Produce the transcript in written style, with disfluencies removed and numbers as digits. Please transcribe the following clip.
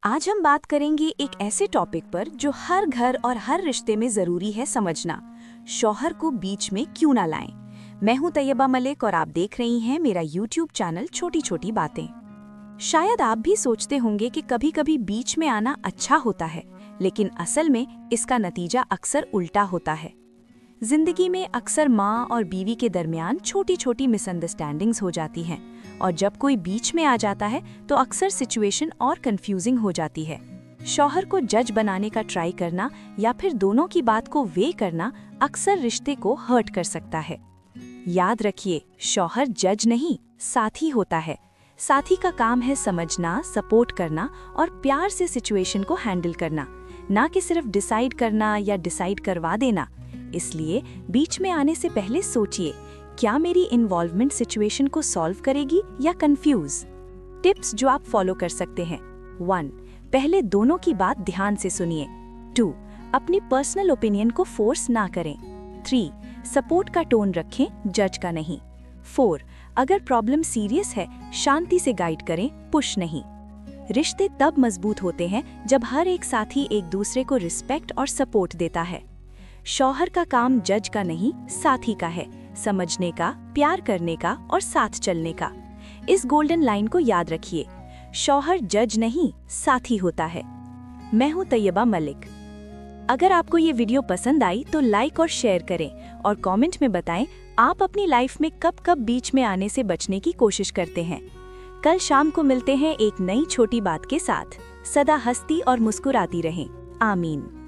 आज हम बात करेंगे एक ऐसे टॉपिक पर जो हर घर और हर रिश्ते में जरूरी है समझना। शौहर को बीच में क्यों ना लाएं। मैं हूं तैयबा मलिक और आप देख रही हैं मेरा YouTube चैनल छोटी छोटी बातें। शायद आप भी सोचते होंगे कि कभी कभी बीच में आना अच्छा होता है, लेकिन असल में इसका नतीजा अक्सर उल्टा होता है। जिंदगी में अक्सर माँ और बीवी के दरमियान छोटी छोटी मिसअंडरस्टैंडिंग्स हो जाती हैं, और जब कोई बीच में आ जाता है तो अक्सर सिचुएशन और कंफ्यूजिंग हो जाती है। शौहर को जज बनाने का ट्राई करना या फिर दोनों की बात को वे करना अक्सर रिश्ते को हर्ट कर सकता है। याद रखिए, शौहर जज नहीं, साथी होता है। साथी का काम है समझना, सपोर्ट करना और प्यार से सिचुएशन को हैंडल करना, ना कि सिर्फ डिसाइड करना या डिसाइड करवा देना। इसलिए बीच में आने से पहले सोचिए, क्या मेरी इन्वॉल्वमेंट सिचुएशन को सॉल्व करेगी या कंफ्यूज। टिप्स जो आप फॉलो कर सकते हैं। 1. पहले दोनों की बात ध्यान से सुनिए। 2. अपनी पर्सनल ओपिनियन को फोर्स ना करें। 3. सपोर्ट का टोन रखें, जज का नहीं। 4. अगर प्रॉब्लम सीरियस है, शांति से गाइड करें, पुश नहीं। रिश्ते तब मजबूत होते हैं जब हर एक साथी एक दूसरे को रिस्पेक्ट और सपोर्ट देता है। शौहर का काम जज का नहीं, साथी का है, समझने का, प्यार करने का और साथ चलने का। इस गोल्डन लाइन को याद रखिए, शौहर जज नहीं, साथी होता है। मैं हूं तैयबा मलिक। अगर आपको ये वीडियो पसंद आई तो लाइक और शेयर करें और कमेंट में बताएं आप अपनी लाइफ में कब कब बीच में आने से बचने की कोशिश करते हैं। कल शाम को मिलते हैं एक नई छोटी बात के साथ। सदा हंसती और मुस्कुराती रहें। आमीन।